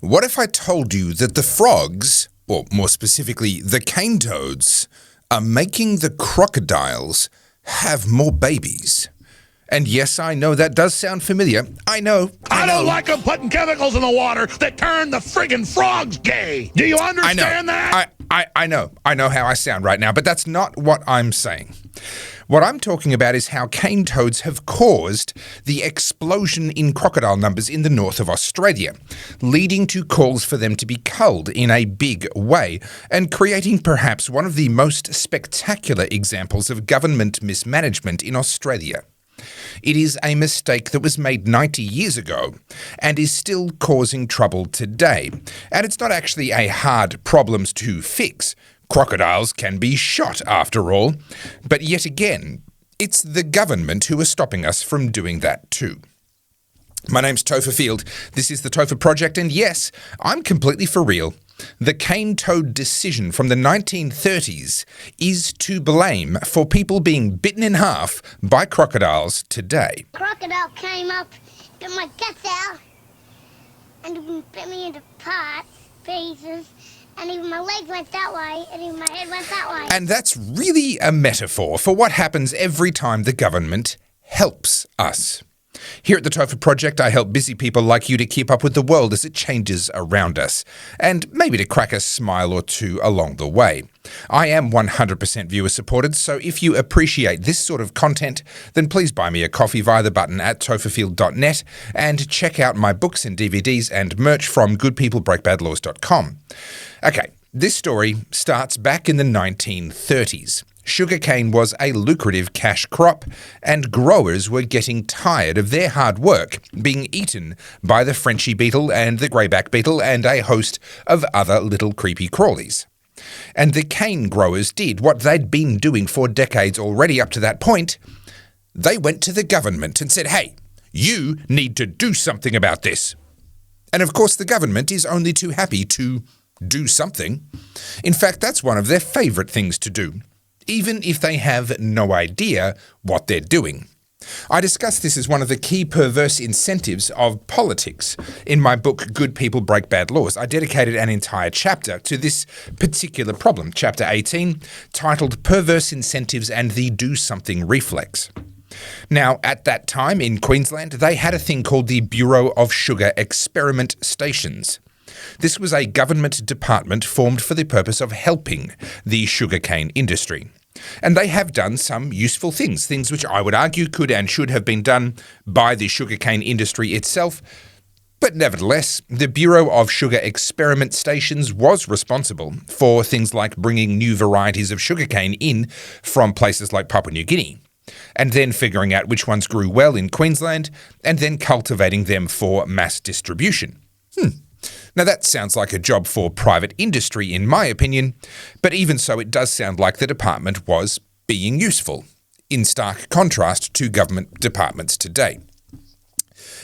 What if I told you that the frogs, or more specifically the cane toads, are making the crocodiles have more babies? And yes, I know that does sound familiar. I know. I don't like them putting chemicals in the water that turn the friggin' frogs gay. Do you understand that? I know. I know how I sound right now, but that's not what I'm saying. What I'm talking about is how cane toads have caused the explosion in crocodile numbers in the north of Australia, leading to calls for them to be culled in a big way, and creating perhaps one of the most spectacular examples of government mismanagement in Australia. It is a mistake that was made 90 years ago and is still causing trouble today. And it's not actually a hard problem to fix. Crocodiles can be shot, after all. But yet again, it's the government who are stopping us from doing that too. My name's Topher Field. This is the Topher Project, and yes, I'm completely for real. The cane toad decision from the 1930s is to blame for people being bitten in half by crocodiles today. Crocodile came up, bit my guts out, and bit me into pieces, and even my legs went that way, and even my head went that way. And that's really a metaphor for what happens every time the government helps us. Here at the Topher Project, I help busy people like you to keep up with the world as it changes around us, and maybe to crack a smile or two along the way. I am 100% viewer supported, so if you appreciate this sort of content, then please buy me a coffee via the button at topherfield.net and check out my books and DVDs and merch from goodpeoplebreakbadlaws.com. Okay, this story starts back in the 1930s. Sugarcane was a lucrative cash crop, and growers were getting tired of their hard work being eaten by the Frenchy beetle and the greyback beetle and a host of other little creepy crawlies. And the cane growers did what they'd been doing for decades already up to that point. They went to the government and said, "Hey, you need to do something about this." And of course the government is only too happy to do something. In fact, that's one of their favourite things to do, even if they have no idea what they're doing. I discuss this as one of the key perverse incentives of politics. In my book, Good People Break Bad Laws, I dedicated an entire chapter to this particular problem, Chapter 18, titled Perverse Incentives and the Do Something Reflex. Now, at that time in Queensland, they had a thing called the Bureau of Sugar Experiment Stations. This was a government department formed for the purpose of helping the sugarcane industry. And they have done some useful things which I would argue could and should have been done by the sugarcane industry itself. But nevertheless, the Bureau of Sugar Experiment Stations was responsible for things like bringing new varieties of sugarcane in from places like Papua New Guinea, and then figuring out which ones grew well in Queensland, and then cultivating them for mass distribution. Now that sounds like a job for private industry in my opinion, but even so it does sound like the department was being useful, in stark contrast to government departments today.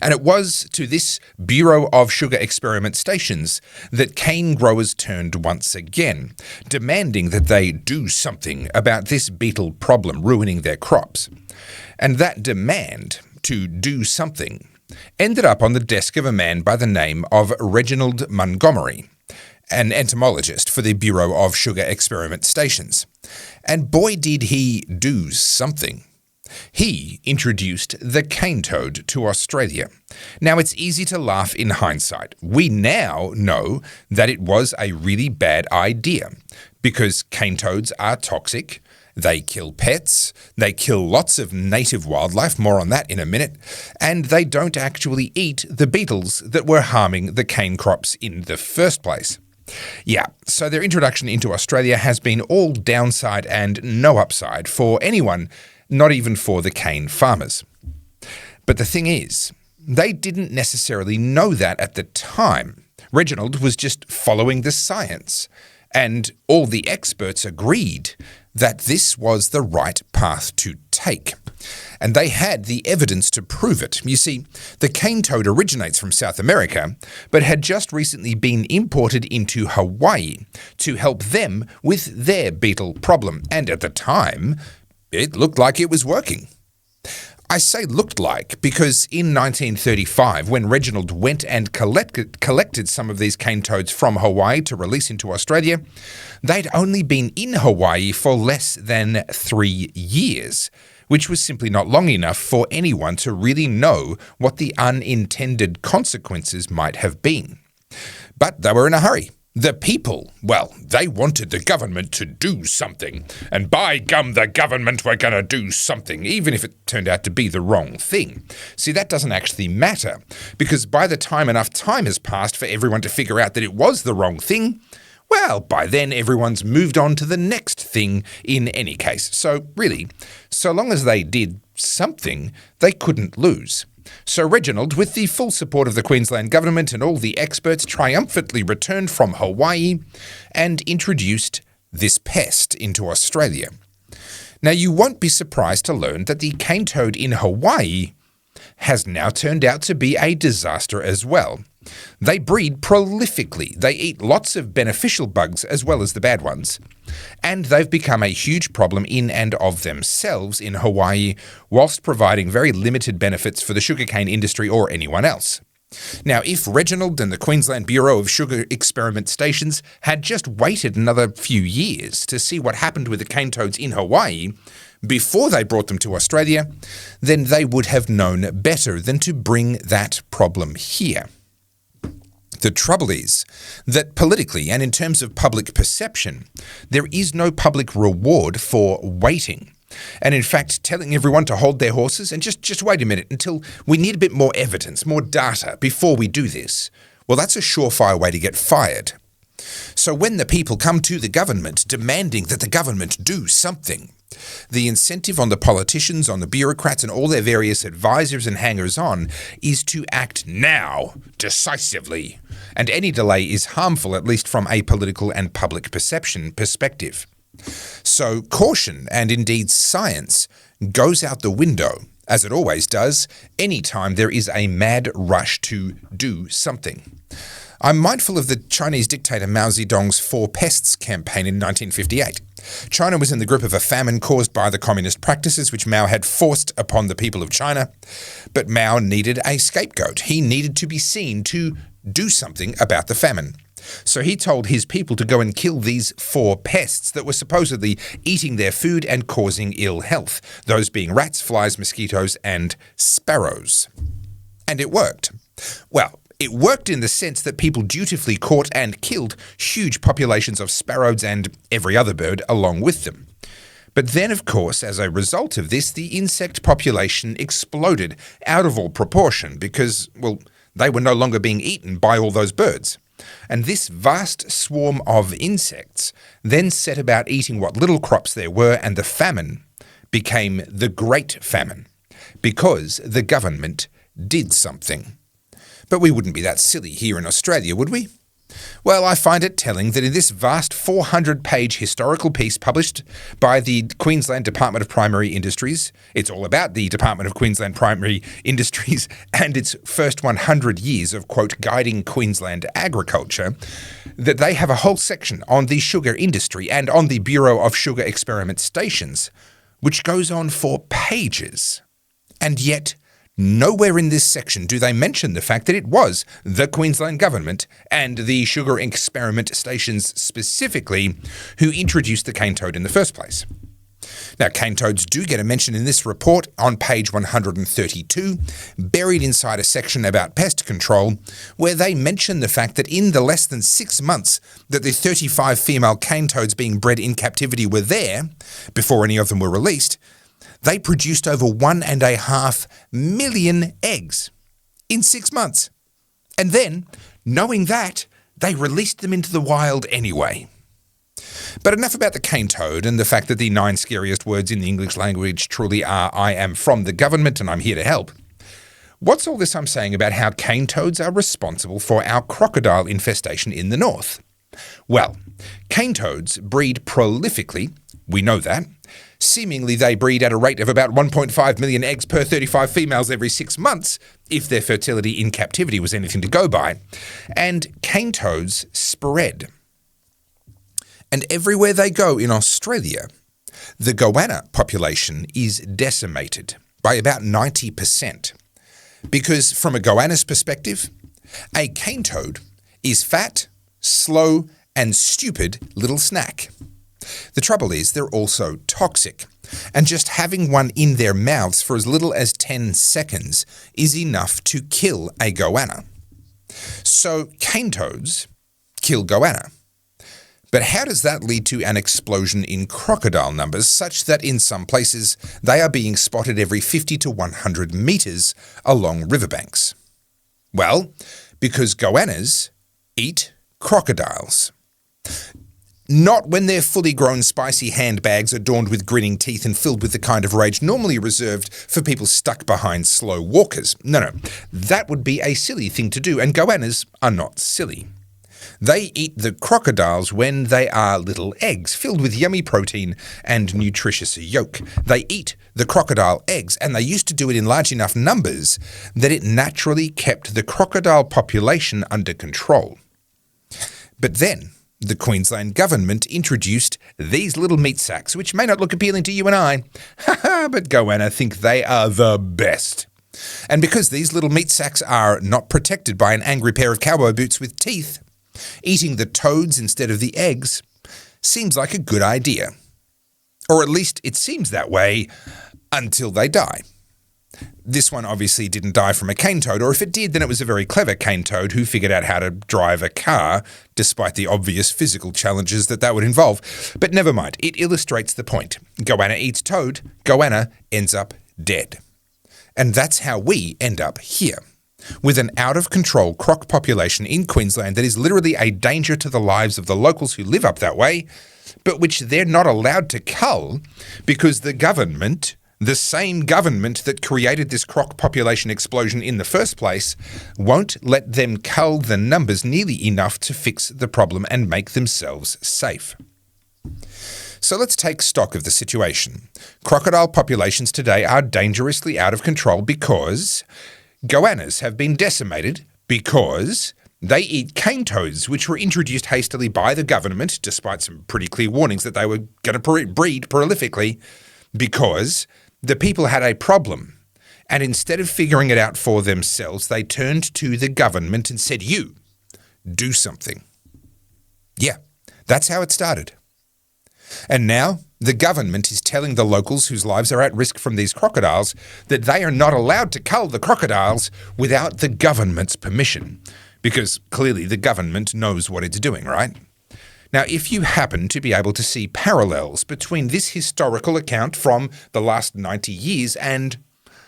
And it was to this Bureau of Sugar Experiment Stations that cane growers turned once again, demanding that they do something about this beetle problem ruining their crops. And that demand to do something ended up on the desk of a man by the name of Reginald Montgomery, an entomologist for the Bureau of Sugar Experiment Stations. And boy did he do something. He introduced the cane toad to Australia. Now, it's easy to laugh in hindsight. We now know that it was a really bad idea because cane toads are toxic. They kill pets, they kill lots of native wildlife, more on that in a minute, and they don't actually eat the beetles that were harming the cane crops in the first place. Yeah, so their introduction into Australia has been all downside and no upside for anyone, not even for the cane farmers. But the thing is, they didn't necessarily know that at the time. Reginald was just following the science, and all the experts agreed that this was the right path to take. And they had the evidence to prove it. You see, the cane toad originates from South America, but had just recently been imported into Hawaii to help them with their beetle problem. And at the time, it looked like it was working. I say looked like because in 1935, when Reginald went and collected some of these cane toads from Hawaii to release into Australia, they'd only been in Hawaii for less than 3 years, which was simply not long enough for anyone to really know what the unintended consequences might have been. But they were in a hurry. The people, well, they wanted the government to do something. And by gum, the government were going to do something, even if it turned out to be the wrong thing. See, that doesn't actually matter, because by the time enough time has passed for everyone to figure out that it was the wrong thing, well, by then everyone's moved on to the next thing in any case. So really, so long as they did something, they couldn't lose. So Reginald, with the full support of the Queensland government and all the experts, triumphantly returned from Hawaii and introduced this pest into Australia. Now, you won't be surprised to learn that the cane toad in Hawaii has now turned out to be a disaster as well. They breed prolifically. They eat lots of beneficial bugs as well as the bad ones. And they've become a huge problem in and of themselves in Hawaii, whilst providing very limited benefits for the sugarcane industry or anyone else. Now, if Reginald and the Queensland Bureau of Sugar Experiment Stations had just waited another few years to see what happened with the cane toads in Hawaii before they brought them to Australia, then they would have known better than to bring that problem here. The trouble is that politically and in terms of public perception, there is no public reward for waiting. And in fact, telling everyone to hold their horses and just wait a minute until we need a bit more evidence, more data before we do this, well, that's a surefire way to get fired. So when the people come to the government demanding that the government do something, the incentive on the politicians, on the bureaucrats and all their various advisors and hangers-on is to act now, decisively. And any delay is harmful, at least from a political and public perception perspective. So caution, and indeed science, goes out the window, as it always does, anytime there is a mad rush to do something. I'm mindful of the Chinese dictator Mao Zedong's Four Pests campaign in 1958. China was in the grip of a famine caused by the communist practices which Mao had forced upon the people of China, but Mao needed a scapegoat. He needed to be seen to do something about the famine. So he told his people to go and kill these four pests that were supposedly eating their food and causing ill health, those being rats, flies, mosquitoes, and sparrows. And it worked. Well, it worked in the sense that people dutifully caught and killed huge populations of sparrows and every other bird along with them. But then, of course, as a result of this, the insect population exploded out of all proportion because, well, they were no longer being eaten by all those birds. And this vast swarm of insects then set about eating what little crops there were, and the famine became the Great Famine because the government did something. But we wouldn't be that silly here in Australia, would we? Well, I find it telling that in this vast 400-page historical piece published by the Queensland Department of Primary Industries, it's all about the Department of Queensland Primary Industries and its first 100 years of, quote, guiding Queensland agriculture, that they have a whole section on the sugar industry and on the Bureau of Sugar Experiment Stations, which goes on for pages. And yet, nowhere in this section do they mention the fact that it was the Queensland government and the sugar experiment stations specifically who introduced the cane toad in the first place. Now, cane toads do get a mention in this report on page 132, buried inside a section about pest control, where they mention the fact that in the less than 6 months that the 35 female cane toads being bred in captivity were there, before any of them were released, they produced over 1.5 million eggs in 6 months. And then, knowing that, they released them into the wild anyway. But enough about the cane toad and the fact that the 9 scariest words in the English language truly are "I am from the government and I'm here to help." What's all this I'm saying about how cane toads are responsible for our crocodile infestation in the north? Well, cane toads breed prolifically, we know that. Seemingly they breed at a rate of about 1.5 million eggs per 35 females every 6 months, if their fertility in captivity was anything to go by. And cane toads spread. And everywhere they go in Australia, the goanna population is decimated by about 90%. Because from a goanna's perspective, a cane toad is fat, slow, and stupid little snack. The trouble is they're also toxic, and just having one in their mouths for as little as 10 seconds is enough to kill a goanna. So cane toads kill goanna. But how does that lead to an explosion in crocodile numbers such that in some places they are being spotted every 50 to 100 meters along riverbanks? Well, because goannas eat crocodiles. Not when their fully grown spicy handbags adorned with grinning teeth and filled with the kind of rage normally reserved for people stuck behind slow walkers. No, that would be a silly thing to do, and goannas are not silly. They eat the crocodiles when they are little eggs filled with yummy protein and nutritious yolk. They eat the crocodile eggs, and they used to do it in large enough numbers that it naturally kept the crocodile population under control. But then the Queensland government introduced these little meat sacks, which may not look appealing to you and I, but goanna think they are the best. And because these little meat sacks are not protected by an angry pair of cowboy boots with teeth, eating the toads instead of the eggs seems like a good idea. Or at least it seems that way until they die. This one obviously didn't die from a cane toad, or if it did, then it was a very clever cane toad who figured out how to drive a car, despite the obvious physical challenges that would involve. But never mind, it illustrates the point. Goanna eats toad, goanna ends up dead. And that's how we end up here, with an out-of-control croc population in Queensland that is literally a danger to the lives of the locals who live up that way, but which they're not allowed to cull because the government, the same government that created this croc population explosion in the first place, won't let them cull the numbers nearly enough to fix the problem and make themselves safe. So let's take stock of the situation. Crocodile populations today are dangerously out of control because goannas have been decimated because they eat cane toads, which were introduced hastily by the government, despite some pretty clear warnings that they were going to breed prolifically, because the people had a problem. And instead of figuring it out for themselves, they turned to the government and said, "You, do something." Yeah, that's how it started. And now the government is telling the locals whose lives are at risk from these crocodiles that they are not allowed to cull the crocodiles without the government's permission, because clearly the government knows what it's doing, right? Now, if you happen to be able to see parallels between this historical account from the last 90 years and,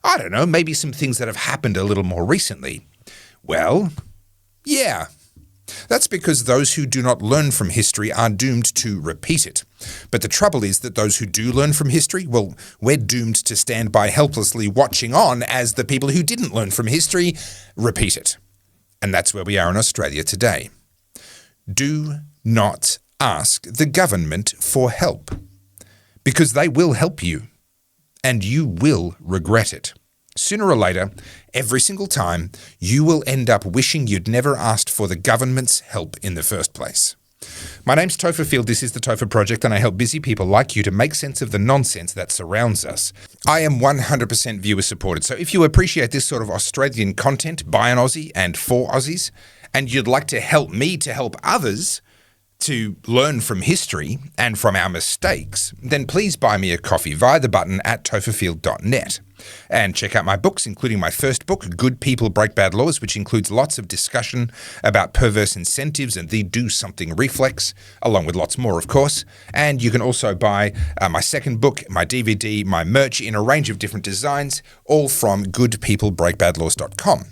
I don't know, maybe some things that have happened a little more recently, well, yeah. That's because those who do not learn from history are doomed to repeat it. But the trouble is that those who do learn from history, well, we're doomed to stand by helplessly watching on as the people who didn't learn from history repeat it. And that's where we are in Australia today. Do not ask the government for help, because they will help you, and you will regret it. Sooner or later, every single time, you will end up wishing you'd never asked for the government's help in the first place. My name's Topher Field, this is the Topher Project, and I help busy people like you to make sense of the nonsense that surrounds us. I am 100% viewer supported, so if you appreciate this sort of Australian content by an Aussie and for Aussies, and you'd like to help me to help others to learn from history and from our mistakes, then please buy me a coffee via the button at topherfield.net. And check out my books, including my first book, Good People Break Bad Laws, which includes lots of discussion about perverse incentives and the do something reflex, along with lots more, of course. And you can also buy my second book, my DVD, my merch in a range of different designs, all from goodpeoplebreakbadlaws.com.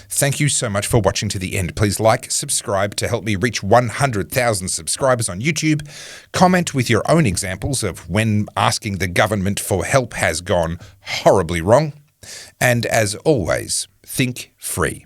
Thank you so much for watching to the end. Please like, subscribe to help me reach 100,000 subscribers on YouTube. Comment with your own examples of when asking the government for help has gone horribly wrong. And as always, think free.